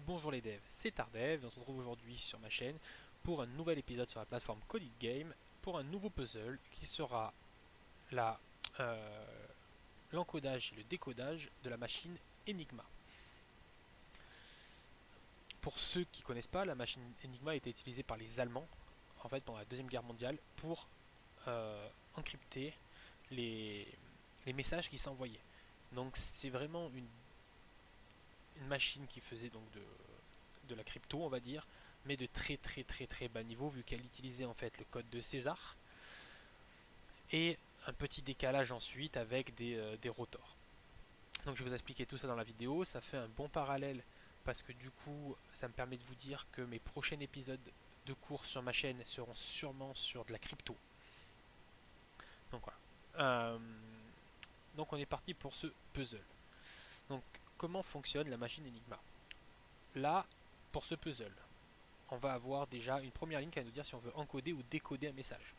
Bonjour les devs, c'est Tardev et on se retrouve aujourd'hui sur ma chaîne pour un nouvel épisode sur la plateforme Coded Game pour un nouveau puzzle qui sera la, l'encodage et le décodage de la machine Enigma. Pour ceux qui ne connaissent pas, la machine Enigma a été utilisée par les Allemands en fait pendant la Deuxième Guerre mondiale pour encrypter les, les messages qui s'envoyaient. Donc c'est vraiment une machine qui faisait donc de la crypto on va dire, mais de très bas niveau vu qu'elle utilisait en fait le code de César et un petit décalage ensuite avec des rotors. Donc je vais vous expliquer tout ça dans la vidéo, ça fait un bon parallèle parce que du coup ça me permet de vous dire que mes prochains épisodes de cours sur ma chaîne seront sûrement sur de la crypto. Donc voilà. Donc on est parti pour ce puzzle. Donc comment fonctionne la machine Enigma? Là, pour ce puzzle, on va avoir déjà une première ligne qui va nous dire si on veut encoder ou décoder un message.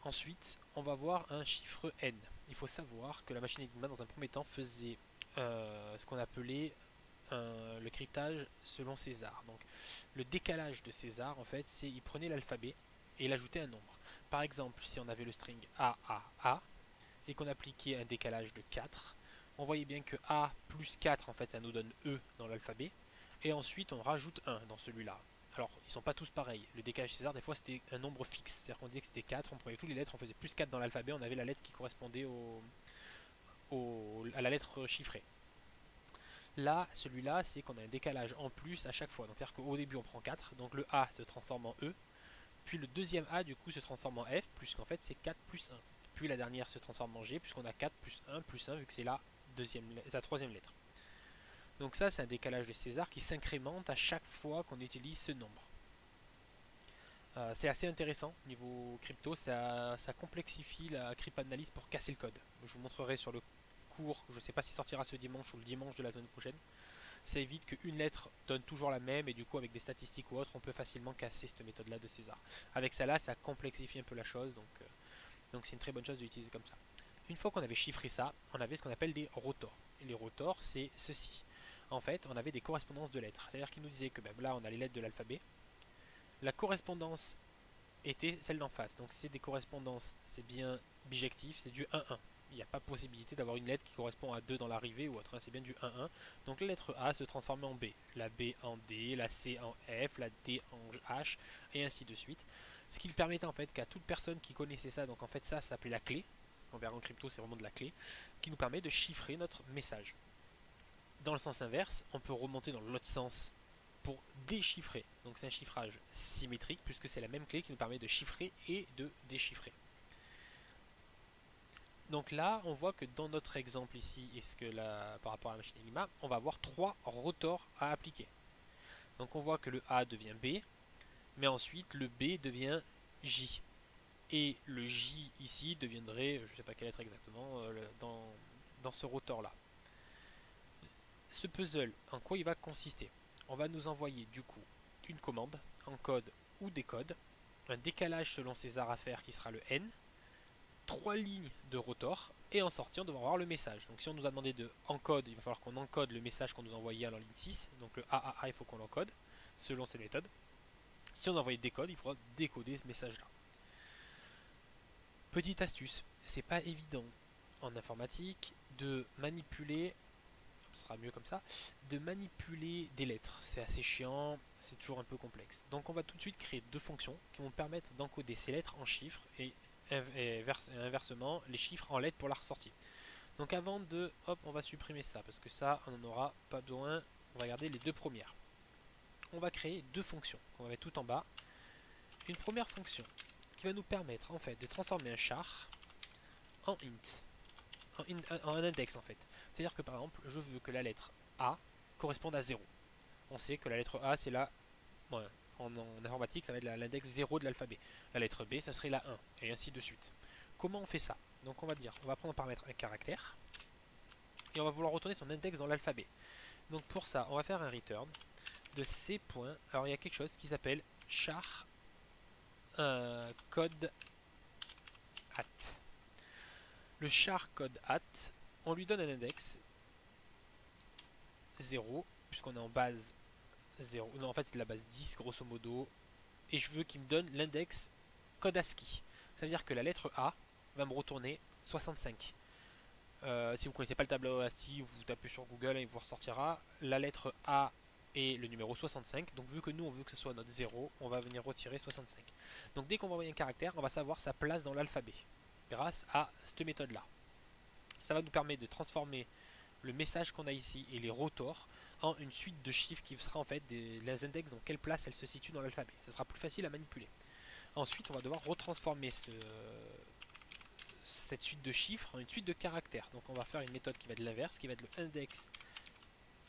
Ensuite, on va avoir un chiffre n. Il faut savoir que la machine Enigma, dans un premier temps, faisait ce qu'on appelait le cryptage selon César. Donc, le décalage de César, en fait, c'est il prenait l'alphabet et il ajoutait un nombre. Par exemple, si on avait le string A et qu'on appliquait un décalage de 4, on voyait bien que A plus 4, en fait, ça nous donne E dans l'alphabet. Et ensuite, on rajoute 1 dans celui-là. Alors, ils sont pas tous pareils. Le décalage César, des fois, c'était un nombre fixe. C'est-à-dire qu'on disait que c'était 4, on prenait toutes les lettres, on faisait plus 4 dans l'alphabet, on avait la lettre qui correspondait à la lettre chiffrée. Là, celui-là, c'est qu'on a un décalage en plus à chaque fois. Donc, c'est-à-dire qu'au début, on prend 4, donc le A se transforme en E, puis le deuxième A, du coup, se transforme en F, puisqu'en fait, c'est 4 plus 1. Puis la dernière se transforme en G, puisqu'on a 4 plus 1, vu que c'est la troisième lettre. Donc ça, c'est un décalage de César qui s'incrémente à chaque fois qu'on utilise ce nombre. C'est assez intéressant niveau crypto, ça complexifie la cryptanalyse pour casser le code. Je vous montrerai sur le cours, je ne sais pas si sortira ce dimanche ou le dimanche de la semaine prochaine. Ça évite qu'une lettre donne toujours la même et du coup avec des statistiques ou autres, on peut facilement casser cette méthode-là de César. Avec ça là, ça complexifie un peu la chose, donc c'est une très bonne chose d'utiliser comme ça. Une fois qu'on avait chiffré ça, on avait ce qu'on appelle des rotors. Et les rotors, c'est ceci. En fait, on avait des correspondances de lettres. C'est-à-dire qu'il nous disait que là, on a les lettres de l'alphabet. La correspondance était celle d'en face. Donc c'est des correspondances, c'est bien bijectif, c'est du 1-1. Il n'y a pas possibilité d'avoir une lettre qui correspond à 2 dans l'arrivée ou autre, hein. C'est bien du 1-1. Donc la lettre A se transformait en B, la B en D, la C en F, la D en H, et ainsi de suite. Ce qui permettait en fait qu'à toute personne qui connaissait ça, donc en fait ça s'appelait la clé, on verra en crypto c'est vraiment de la clé, qui nous permet de chiffrer notre message. Dans le sens inverse, on peut remonter dans l'autre sens pour déchiffrer. Donc c'est un chiffrage symétrique puisque c'est la même clé qui nous permet de chiffrer et de déchiffrer. Donc là, on voit que dans notre exemple ici, par rapport à la machine Enigma, on va avoir 3 rotors à appliquer. Donc on voit que le A devient B, mais ensuite le B devient J. Et le J ici deviendrait, je ne sais pas quelle lettre exactement, dans ce rotor là. Ce puzzle, en quoi il va consister? On va nous envoyer du coup une commande, encode ou décode, un décalage selon César à faire qui sera le N, 3 lignes de rotor, et en sortie on devra avoir le message. Donc si on nous a demandé de encode, il va falloir qu'on encode le message qu'on nous a envoyé à la ligne 6, donc le AAA il faut qu'on l'encode, selon cette méthode. Si on a envoyé décode, il faudra décoder ce message là. Petite astuce, c'est pas évident en informatique de manipuler, ce sera mieux comme ça, de manipuler des lettres. C'est assez chiant, c'est toujours un peu complexe. Donc on va tout de suite créer deux fonctions qui vont permettre d'encoder ces lettres en chiffres et inversement les chiffres en lettres pour la ressortie. Donc avant de, hop, on va supprimer ça parce que ça on n'en aura pas besoin. On va garder les deux premières. On va créer deux fonctions qu'on va mettre tout en bas. Une première fonction qui va nous permettre en fait de transformer un char en int, en un index en fait. C'est-à-dire que par exemple, je veux que la lettre A corresponde à 0. On sait que la lettre A c'est la... Bon, en informatique ça va être l'index 0 de l'alphabet. La lettre B ça serait la 1 et ainsi de suite. Comment on fait ça? Donc on va dire, on va prendre en paramètre un caractère et on va vouloir retourner son index dans l'alphabet. Donc pour ça on va faire un return de C. Alors il y a quelque chose qui s'appelle char code at. Le char code at, on lui donne un index 0, puisqu'on est en base 0. Non, en fait, c'est de la base 10, grosso modo. Et je veux qu'il me donne l'index code ASCII. Ça veut dire que la lettre A va me retourner 65. Si vous ne connaissez pas le tableau ASCII, vous tapez sur Google et il vous ressortira la lettre A et le numéro 65. Donc vu que nous on veut que ce soit notre 0, on va venir retirer 65. Donc dès qu'on va envoyer un caractère, on va savoir sa place dans l'alphabet grâce à cette méthode là. Ça va nous permettre de transformer le message qu'on a ici et les rotors en une suite de chiffres qui sera en fait les index dans quelle place elle se situe dans l'alphabet. Ça sera plus facile à manipuler. Ensuite on va devoir retransformer cette suite de chiffres en une suite de caractères. Donc on va faire une méthode qui va être l'inverse, qui va être le index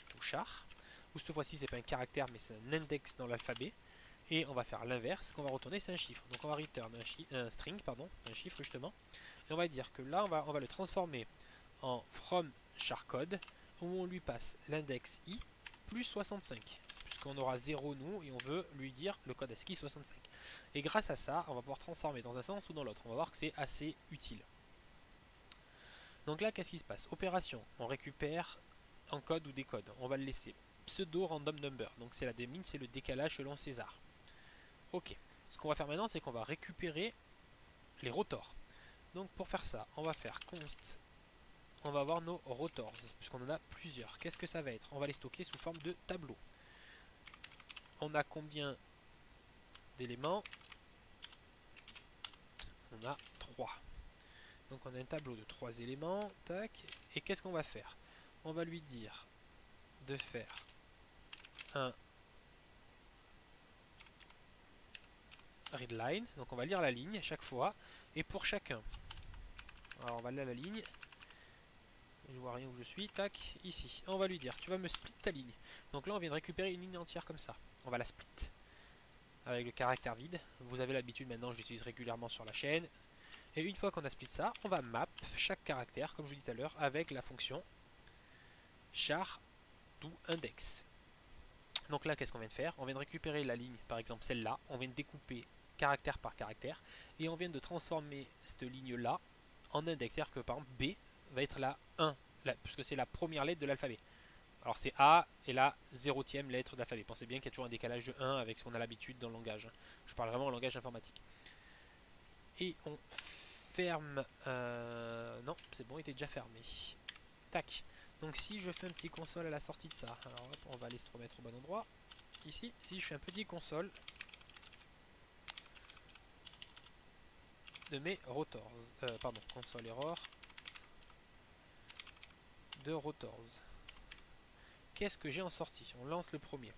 to char, où cette fois-ci c'est pas un caractère mais c'est un index dans l'alphabet. Et on va faire l'inverse, qu'on va retourner c'est un chiffre. Donc on va return un string, pardon, un chiffre justement. Et on va dire que là on va le transformer en from char code, où on lui passe l'index i plus 65. Puisqu'on aura 0 nous et on veut lui dire le code ASCII 65. Et grâce à ça, on va pouvoir transformer dans un sens ou dans l'autre. On va voir que c'est assez utile. Donc là, qu'est-ce qui se passe? Opération, on récupère encode ou décode. On va le laisser pseudo random number. Donc c'est la démine, c'est le décalage selon César. Ok. Ce qu'on va faire maintenant, c'est qu'on va récupérer les rotors. Donc pour faire ça, on va faire const. On va avoir nos rotors, puisqu'on en a plusieurs. Qu'est-ce que ça va être? On va les stocker sous forme de tableau. On a combien d'éléments? On a 3. Donc on a un tableau de 3 éléments. Tac. Et qu'est-ce qu'on va faire? On va lui dire de faire un readline. Donc on va lire la ligne à chaque fois. Et pour chacun. Alors on va lire la ligne. Je vois rien où je suis. Tac. Ici. On va lui dire tu vas me split ta ligne. Donc là on vient de récupérer une ligne entière comme ça. On va la split. Avec le caractère vide. Vous avez l'habitude maintenant, je l'utilise régulièrement sur la chaîne. Et une fois qu'on a split ça, on va map chaque caractère, comme je vous dis tout à l'heure, avec la fonction char to index. Donc là, qu'est-ce qu'on vient de faire? On vient de récupérer la ligne, par exemple celle-là. On vient de découper caractère par caractère. Et on vient de transformer cette ligne-là en index. C'est-à-dire que par exemple, B va être la 1, puisque c'est la première lettre de l'alphabet. Alors c'est A et la 0e lettre de l'alphabet. Pensez bien qu'il y a toujours un décalage de 1 avec ce qu'on a l'habitude dans le langage. Je parle vraiment en langage informatique. Et on ferme... non, c'est bon, il était déjà fermé. Tac. Donc si je fais un petit console à la sortie de ça, alors hop, on va aller se remettre au bon endroit. Ici, si je fais un petit console de mes rotors, pardon, console error de rotors. Qu'est-ce que j'ai en sortie? On lance le premier.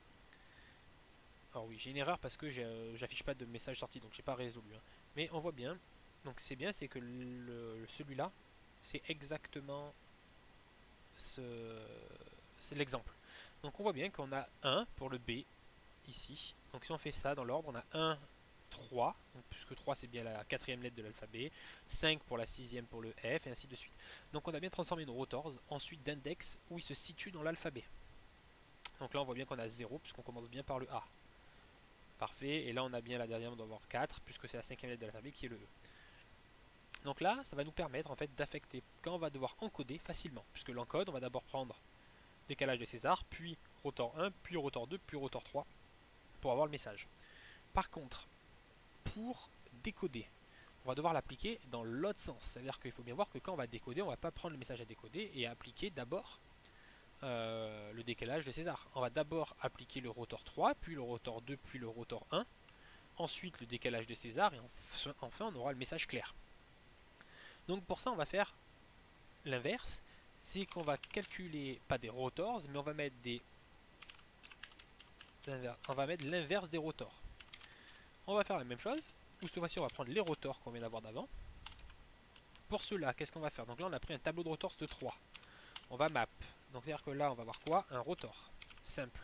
Alors oui, j'ai une erreur parce que j'affiche pas de message sorti, donc j'ai pas résolu. Hein. Mais on voit bien. Donc c'est bien, c'est que celui-là, c'est exactement c'est l'exemple. Donc on voit bien qu'on a 1 pour le B ici. Donc si on fait ça dans l'ordre, on a 1, 3, donc puisque 3 c'est bien la 4e lettre de l'alphabet, 5 pour la 6e pour le F, et ainsi de suite. Donc on a bien transformé nos rotors ensuite d'index où il se situe dans l'alphabet. Donc là on voit bien qu'on a 0 puisqu'on commence bien par le A. Parfait, et là on a bien la dernière, on doit avoir 4 puisque c'est la 5e lettre de l'alphabet qui est le E. Donc là ça va nous permettre en fait d'affecter quand on va devoir encoder facilement, puisque l'encode on va d'abord prendre décalage de César, puis rotor 1, puis rotor 2, puis rotor 3 pour avoir le message. Par contre, pour décoder, on va devoir l'appliquer dans l'autre sens. C'est-à-dire qu'il faut bien voir que quand on va décoder, on ne va pas prendre le message à décoder et appliquer d'abord le décalage de César. On va d'abord appliquer le rotor 3, puis le rotor 2, puis le rotor 1, ensuite le décalage de César, et enfin on aura le message clair. Donc pour ça on va faire l'inverse, c'est qu'on va calculer, pas des rotors, mais on va mettre l'inverse des rotors. On va faire la même chose, où cette fois-ci on va prendre les rotors qu'on vient d'avoir d'avant. Pour cela, qu'est-ce qu'on va faire? Donc là on a pris un tableau de rotors de 3. On va map. Donc c'est-à-dire que là on va avoir quoi? Un rotor. Simple.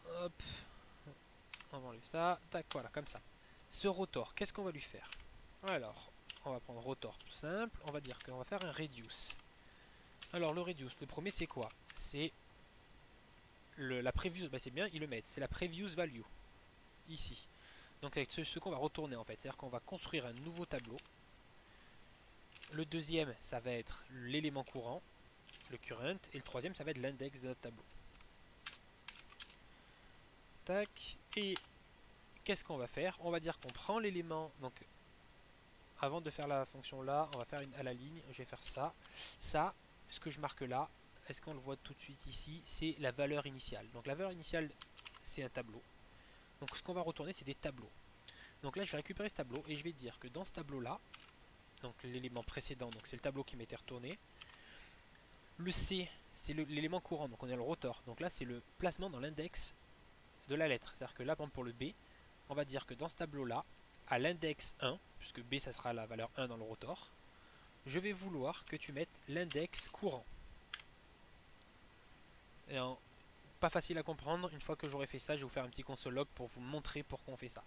Hop. On va enlever ça. Tac, voilà, comme ça. Ce rotor, qu'est-ce qu'on va lui faire? Alors, on va prendre rotor tout simple. On va dire qu'on va faire un reduce. Alors le reduce, le premier c'est quoi? C'est la previous, bah c'est bien, ils le mettent. C'est la previous value. Ici. Donc avec ce qu'on va retourner en fait. C'est-à-dire qu'on va construire un nouveau tableau. Le deuxième, ça va être l'élément courant, le current. Et le troisième, ça va être l'index de notre tableau. Tac. Et qu'est-ce qu'on va faire? On va dire qu'on prend l'élément. Donc, avant de faire la fonction là, on va faire une à la ligne. Je vais faire ça. Ça, ce que je marque là, est-ce qu'on le voit tout de suite ici? C'est la valeur initiale. Donc, la valeur initiale, c'est un tableau. Donc, ce qu'on va retourner, c'est des tableaux. Donc là, je vais récupérer ce tableau et je vais dire que dans ce tableau-là, donc l'élément précédent, donc c'est le tableau qui m'était retourné. Le C, c'est l'élément courant, donc on a le rotor. Donc là, c'est le placement dans l'index de la lettre. C'est-à-dire que là, par exemple, pour le B, on va dire que dans ce tableau-là, à l'index 1, puisque B, ça sera la valeur 1 dans le rotor, je vais vouloir que tu mettes l'index courant. Et pas facile à comprendre, une fois que j'aurai fait ça, je vais vous faire un petit console log pour vous montrer pourquoi on fait ça.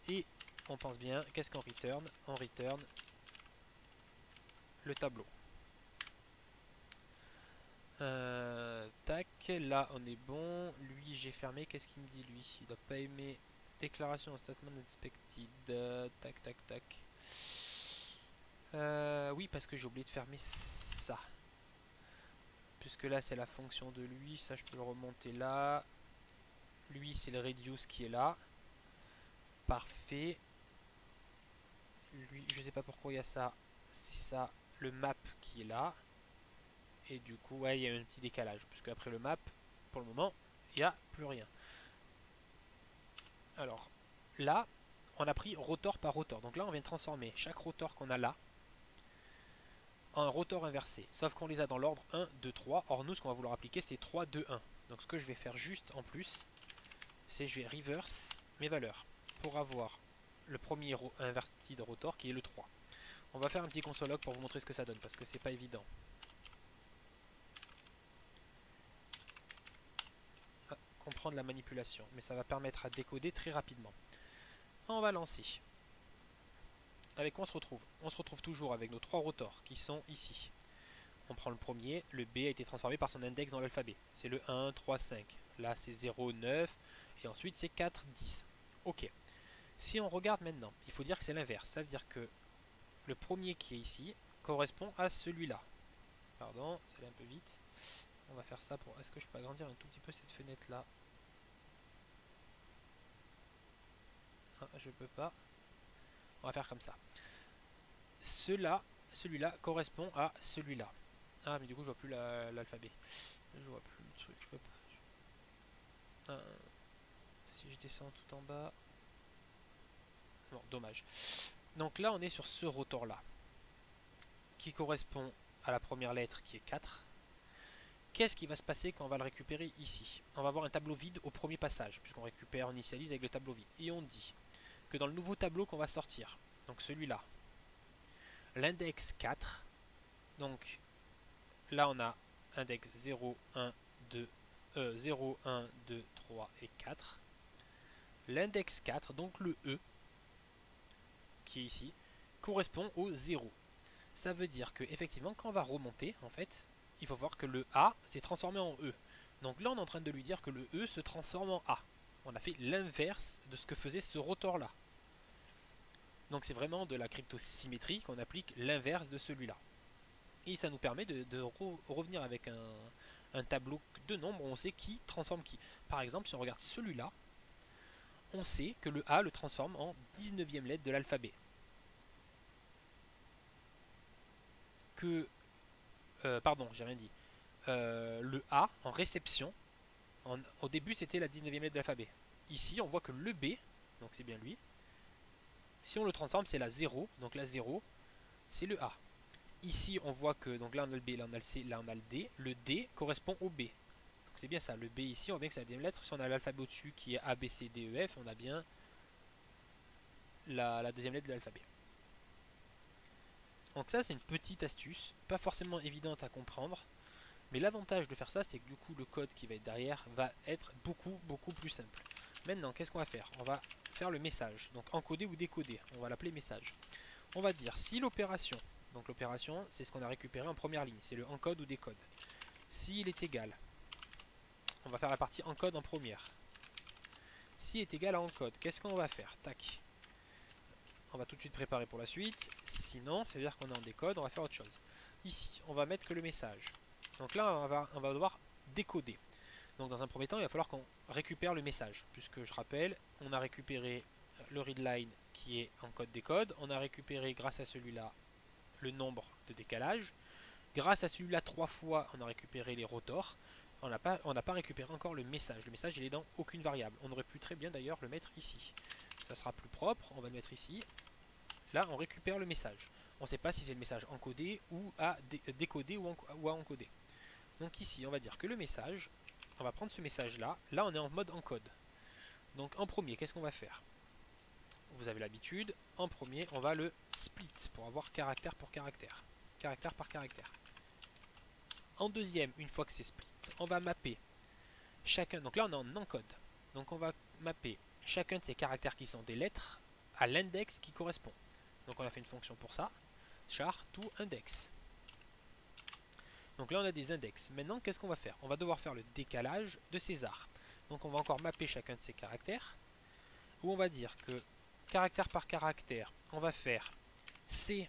Et on pense bien, qu'est-ce qu'on return? On return le tableau. Tac, là on est bon. Lui j'ai fermé, qu'est-ce qu'il me dit lui? Il doit pas aimer. Déclaration statement inspected. Tac tac tac. Oui, parce que j'ai oublié de fermer ça. Puisque là c'est la fonction de lui, ça je peux le remonter là. Lui c'est le reduce qui est là. Parfait. Lui, je sais pas pourquoi il y a ça. C'est ça, le map qui est là. Et du coup, ouais, il y a un petit décalage. Puisque après le map, pour le moment, il n'y a plus rien. Alors, là, on a pris rotor par rotor. Donc là, on vient de transformer chaque rotor qu'on a là en un rotor inversé. Sauf qu'on les a dans l'ordre 1, 2, 3. Or, nous, ce qu'on va vouloir appliquer, c'est 3, 2, 1. Donc ce que je vais faire juste en plus, c'est je vais reverse mes valeurs pour avoir le premier inverti de rotor qui est le 3. On va faire un petit console log pour vous montrer ce que ça donne, parce que c'est pas évident. Comprendre la manipulation, mais ça va permettre à décoder très rapidement. On va lancer. Avec quoi on se retrouve? On se retrouve toujours avec nos 3 rotors qui sont ici. On prend le premier, le B a été transformé par son index dans l'alphabet. C'est le 1, 3, 5. Là c'est 0, 9 et ensuite c'est 4, 10. Ok. Si on regarde maintenant, il faut dire que c'est l'inverse. Ça veut dire que le premier qui est ici correspond à celui-là. Pardon, ça allait un peu vite. On va faire ça pour... Est-ce que je peux agrandir un tout petit peu cette fenêtre-là? Ah, je peux pas. On va faire comme ça. Celui-là correspond à celui-là. Ah, mais du coup, je vois plus l'alphabet. Je vois plus le truc, je peux pas. Si je descends tout en bas. Bon, dommage. Donc là, on est sur ce rotor-là, qui correspond à la première lettre qui est 4. Qu'est-ce qui va se passer quand on va le récupérer ici? On va avoir un tableau vide au premier passage, puisqu'on récupère, on initialise avec le tableau vide. Et on dit que dans le nouveau tableau qu'on va sortir, donc celui-là, l'index 4, donc là on a index 0, 1, 2, 0, 1, 2, 3 et 4. L'index 4, donc le E, qui est ici, correspond au 0. Ça veut dire que effectivement quand on va remonter, en fait, il faut voir que le A s'est transformé en E. Donc là on est en train de lui dire que le E se transforme en A. On a fait l'inverse de ce que faisait ce rotor là. Donc c'est vraiment de la cryptosymétrie qu'on applique l'inverse de celui-là. Et ça nous permet de revenir avec un tableau de nombres où on sait qui transforme qui. Par exemple, si on regarde celui-là, on sait que le A le transforme en 19e lettre de l'alphabet. Que, pardon, j'ai rien dit. Le A en réception, au début c'était la 19e lettre de l'alphabet. Ici, on voit que le B, donc c'est bien lui, si on le transforme, c'est la 0, donc la 0, c'est le A. Ici, on voit que, donc là on a le B, là on a le C, là on a le D. Le D correspond au B. Donc c'est bien ça, le B ici, on voit bien que c'est la deuxième lettre. Si on a l'alphabet au-dessus qui est A, B, C, D, E, F, on a bien la deuxième lettre de l'alphabet. Donc ça c'est une petite astuce, pas forcément évidente à comprendre. Mais l'avantage de faire ça, c'est que du coup le code qui va être derrière va être beaucoup plus simple. Maintenant, qu'est-ce qu'on va faire? On va faire le message, donc encoder ou décoder, on va l'appeler message. On va dire si l'opération, donc l'opération c'est ce qu'on a récupéré en première ligne, c'est le encode ou décode. S'il est égal, on va faire la partie encode en première. S'il est égal à encode, qu'est-ce qu'on va faire? Tac. on va tout de suite préparer pour la suite. Sinon, ça veut dire qu'on est en décode, on va faire autre chose. Ici, on va mettre que le message. Donc là, on va devoir décoder. Donc dans un premier temps, il va falloir qu'on récupère le message. Puisque je rappelle, on a récupéré le readline qui est en code décode. On a récupéré grâce à celui-là le nombre de décalage. Grâce à celui-là 3 fois, on a récupéré les rotors. On n'a pas récupéré encore le message. Le message, il est dans aucune variable. On aurait pu très bien d'ailleurs le mettre ici. Ça sera plus propre. On va le mettre ici. Là, on récupère le message. On ne sait pas si c'est le message encodé ou à décoder ou à encoder. Donc ici, on va dire que le message, on va prendre ce message-là. Là, on est en mode encode. Donc en premier, qu'est-ce qu'on va faire? Vous avez l'habitude. En premier, on va le split pour avoir caractère pour caractère. Caractère par caractère. En deuxième, une fois que c'est split, on va mapper chacun. Donc là, on est en encode. Donc on va mapper chacun de ces caractères qui sont des lettres à l'index qui correspond. Donc on a fait une fonction pour ça. Char to index. Donc là, on a des index. Maintenant, qu'est-ce qu'on va faire? On va devoir faire le décalage de César. Donc on va encore mapper chacun de ces caractères. Où on va dire que caractère par caractère, on va faire C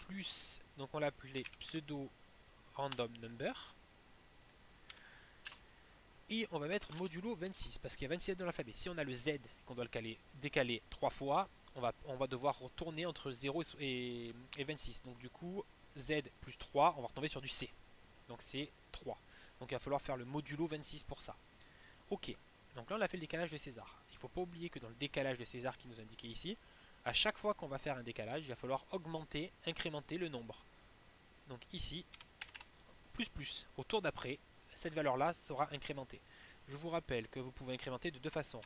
plus, donc on l'appelait pseudo random number. Et on va mettre modulo 26 parce qu'il y a 26 lettres dans l'alphabet. Si on a le Z qu'on doit le décaler 3 fois, on va devoir retourner entre 0 et 26. Donc du coup, Z plus 3, on va retomber sur du C. Donc c'est 3. Donc il va falloir faire le modulo 26 pour ça. Ok, donc là on a fait le décalage de César. Il ne faut pas oublier que dans le décalage de César qui nous indiquait ici, à chaque fois qu'on va faire un décalage, il va falloir augmenter, incrémenter le nombre. Donc ici, plus, au tour d'après, cette valeur-là sera incrémentée. Je vous rappelle que vous pouvez incrémenter de deux façons.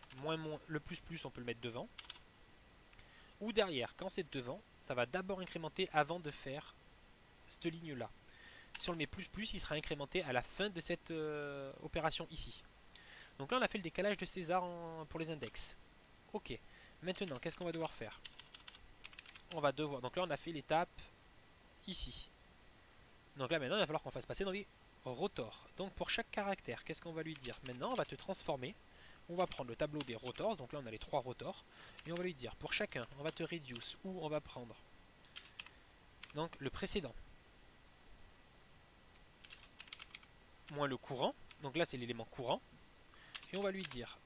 Le plus, on peut le mettre devant. Ou derrière, quand c'est devant, ça va d'abord incrémenter avant de faire cette ligne-là. Si on le met plus, il sera incrémenté à la fin de cette opération ici. Donc là, on a fait le décalage de César pour les index. Ok. Maintenant, qu'est-ce qu'on va devoir faire? On va devoir... Donc là, on a fait l'étape ici. Donc là, maintenant, il va falloir qu'on fasse passer dans les rotors. Donc pour chaque caractère, qu'est-ce qu'on va lui dire? Maintenant, on va te transformer. On va prendre le tableau des rotors. Donc là, on a les 3 rotors. Et on va lui dire, pour chacun, on va te reduce. Ou on va prendre donc le précédent. Moins le courant. Donc là, c'est l'élément courant. Et on va lui dire,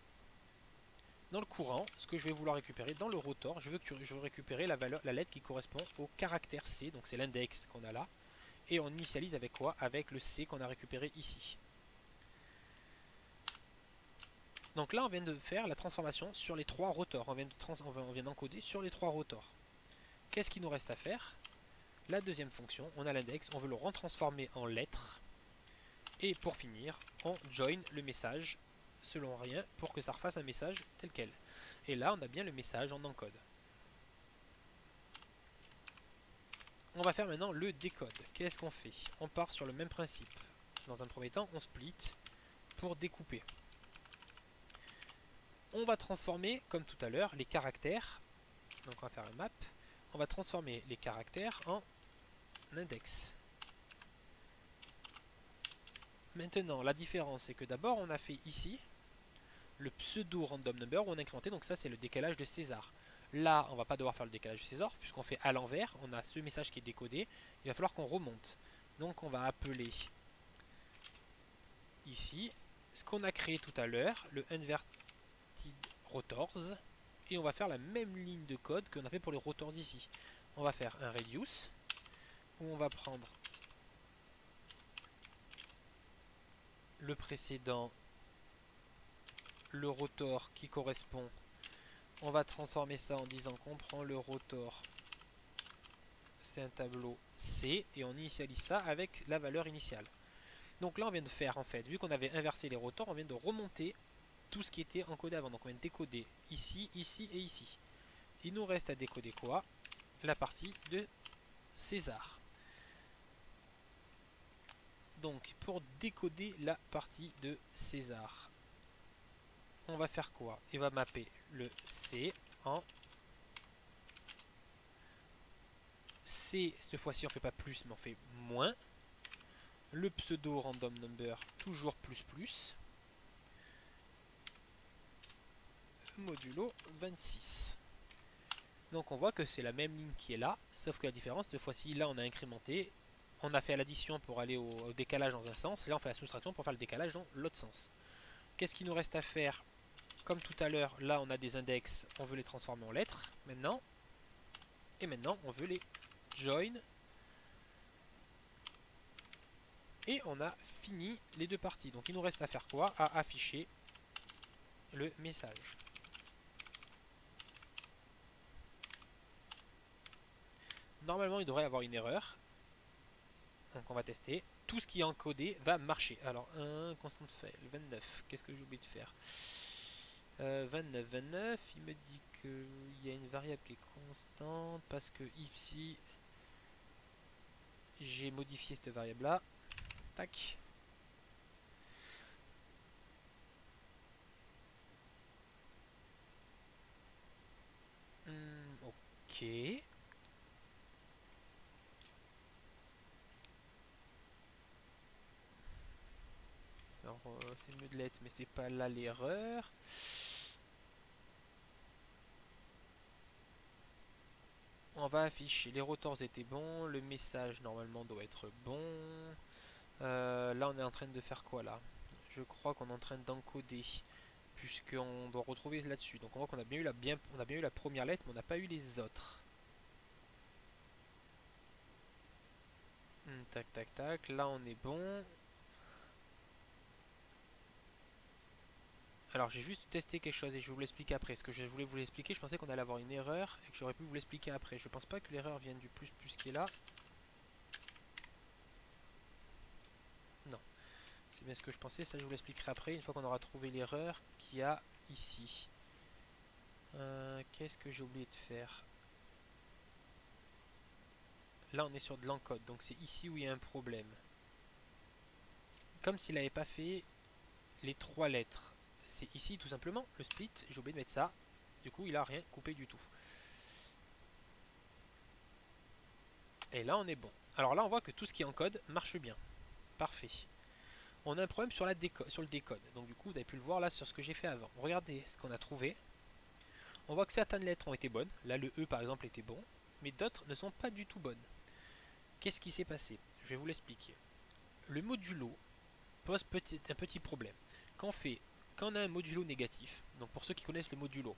dans le courant, ce que je vais vouloir récupérer, dans le rotor, je veux récupérer la lettre qui correspond au caractère C. Donc c'est l'index qu'on a là. Et on initialise avec quoi? Avec le C qu'on a récupéré ici. Donc là, on vient de faire la transformation sur les 3 rotors. On vient d'encoder sur les 3 rotors. Qu'est-ce qu'il nous reste à faire? La deuxième fonction, on a l'index, on veut le retransformer en lettres. Et pour finir, on join le message selon rien pour que ça refasse un message tel quel. Et là, on a bien le message en encode. On va faire maintenant le décode. Qu'est-ce qu'on fait? On part sur le même principe. Dans un premier temps, on split pour découper. On va transformer, comme tout à l'heure, les caractères. Donc on va faire un map. On va transformer les caractères en index. Maintenant, la différence, c'est que d'abord, on a fait ici le pseudo random number où on a incrémenté. Donc ça, c'est le décalage de César. Là, on va pas devoir faire le décalage de César, puisqu'on fait à l'envers. On a ce message qui est décodé. Il va falloir qu'on remonte. Donc on va appeler ici ce qu'on a créé tout à l'heure, le inverted rotors. Et on va faire la même ligne de code qu'on a fait pour les rotors ici. On va faire un reduce, où on va prendre le précédent, le rotor qui correspond. On va transformer ça en disant qu'on prend le rotor, c'est un tableau C, et on initialise ça avec la valeur initiale. Donc là, on vient de faire, en fait, vu qu'on avait inversé les rotors, on vient de remonter tout ce qui était encodé avant. Donc on vient de décoder ici, ici et ici. Il nous reste à décoder quoi? La partie de César. Donc pour décoder la partie de César, on va faire quoi? Il va mapper le C en C. Cette fois-ci on fait pas plus mais on fait moins. Le pseudo random number toujours plus. Modulo 26. Donc on voit que c'est la même ligne qui est là, sauf que la différence, cette fois-ci, là on a incrémenté, on a fait l'addition pour aller au décalage dans un sens, et là on fait la soustraction pour faire le décalage dans l'autre sens. Qu'est-ce qu'il nous reste à faire? Comme tout à l'heure, là on a des index, on veut les transformer en lettres maintenant, et maintenant on veut les join, et on a fini les deux parties. Donc il nous reste à faire quoi? À afficher le message. Normalement il devrait y avoir une erreur, donc on va tester. Tout ce qui est encodé va marcher. Alors 1, constant fail, 29, qu'est-ce que j'ai oublié de faire? 29, 29, il me dit qu'il y a une variable qui est constante parce que ici j'ai modifié cette variable là. Tac. Ok. Alors c'est mieux de l'être, mais c'est pas là l'erreur. On va afficher, les rotors étaient bons, le message normalement doit être bon. Là on est en train de faire quoi là? Je crois qu'on est en train d'encoder, puisqu'on doit retrouver là-dessus. Donc on voit qu'on a bien eu on a bien eu la première lettre, mais on n'a pas eu les autres. Tac tac tac, là on est bon. Alors j'ai juste testé quelque chose et je vais vous l'expliquer après. Ce que je voulais vous l'expliquer, je pensais qu'on allait avoir une erreur et que j'aurais pu vous l'expliquer après. Je pense pas que l'erreur vienne du plus qui est là. Non, c'est bien ce que je pensais, ça je vous l'expliquerai après, une fois qu'on aura trouvé l'erreur qu'il y a ici. Qu'est-ce que j'ai oublié de faire? Là on est sur de l'encode, donc c'est ici où il y a un problème. Comme s'il n'avait pas fait les trois lettres. C'est ici tout simplement, le split, j'ai oublié de mettre ça. Du coup il a rien coupé du tout. Et là on est bon. Alors là on voit que tout ce qui est en code marche bien. Parfait. On a un problème sur le décode. Donc du coup vous avez pu le voir là sur ce que j'ai fait avant. Regardez ce qu'on a trouvé. On voit que certaines lettres ont été bonnes. Là le E par exemple était bon. Mais d'autres ne sont pas du tout bonnes. Qu'est-ce qui s'est passé? Je vais vous l'expliquer. Le modulo pose un petit problème. Quand on a un modulo négatif, donc pour ceux qui connaissent le modulo,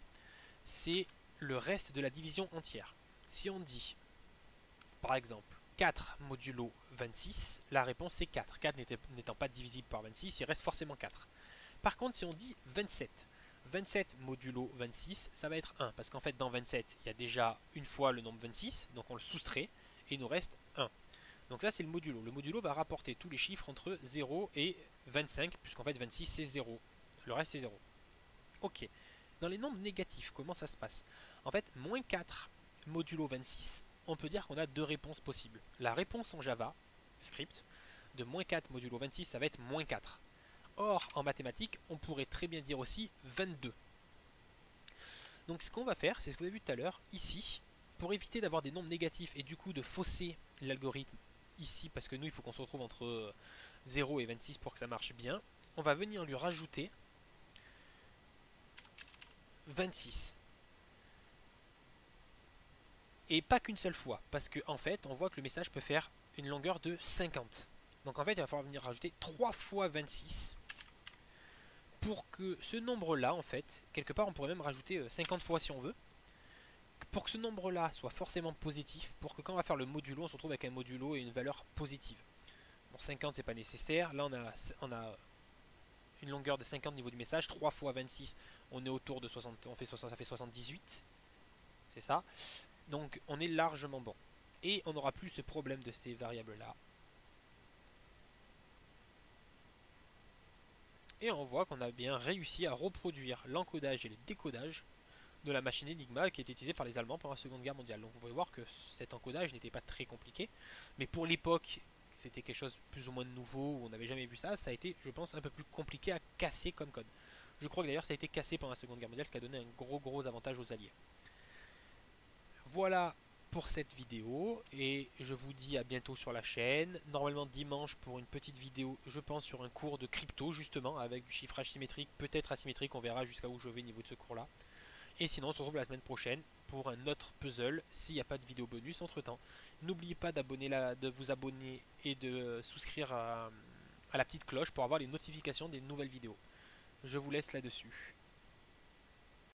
c'est le reste de la division entière. Si on dit, par exemple, 4 modulo 26, la réponse c'est 4. 4 n'étant pas divisible par 26, il reste forcément 4. Par contre, si on dit 27, 27 modulo 26, ça va être 1. Parce qu'en fait, dans 27, il y a déjà une fois le nombre 26, donc on le soustrait, et il nous reste 1. Donc là, c'est le modulo. Le modulo va rapporter tous les chiffres entre 0 et 25, puisqu'en fait, 26, c'est 0. Le reste, c'est 0. Ok. Dans les nombres négatifs, comment ça se passe? En fait, moins 4 modulo 26, on peut dire qu'on a deux réponses possibles. La réponse en Java, script, de moins 4 modulo 26, ça va être moins 4. Or, en mathématiques, on pourrait très bien dire aussi 22. Donc ce qu'on va faire, c'est ce que vous avez vu tout à l'heure, ici, pour éviter d'avoir des nombres négatifs et du coup de fausser l'algorithme ici, parce que nous, il faut qu'on se retrouve entre 0 et 26 pour que ça marche bien, on va venir lui rajouter 26. Et pas qu'une seule fois, parce qu'en fait, on voit que le message peut faire une longueur de 50. Donc en fait, il va falloir venir rajouter 3 fois 26 pour que ce nombre-là, en fait, quelque part, on pourrait même rajouter 50 fois si on veut, pour que ce nombre-là soit forcément positif, pour que quand on va faire le modulo, on se retrouve avec un modulo et une valeur positive. Bon, 50, c'est pas nécessaire. Là, on a une longueur de 50 au niveau du message. 3 fois 26, on est autour de 60, ça fait 78. C'est ça. Donc, on est largement bon. Et on n'aura plus ce problème de ces variables-là. Et on voit qu'on a bien réussi à reproduire l'encodage et le décodage de la machine Enigma qui était utilisée par les Allemands pendant la Seconde Guerre mondiale. Donc vous pouvez voir que cet encodage n'était pas très compliqué, mais pour l'époque, c'était quelque chose plus ou moins de nouveau, où on n'avait jamais vu ça, ça a été, je pense, un peu plus compliqué à casser comme code. Je crois que d'ailleurs ça a été cassé pendant la Seconde Guerre mondiale, ce qui a donné un gros avantage aux Alliés. Voilà pour cette vidéo, et je vous dis à bientôt sur la chaîne. Normalement dimanche pour une petite vidéo, je pense, sur un cours de crypto, justement, avec du chiffrage symétrique, peut-être asymétrique, on verra jusqu'à où je vais au niveau de ce cours-là. Et sinon, on se retrouve la semaine prochaine pour un autre puzzle s'il n'y a pas de vidéo bonus entre temps. N'oubliez pas de vous abonner et de souscrire à la petite cloche pour avoir les notifications des nouvelles vidéos. Je vous laisse là-dessus.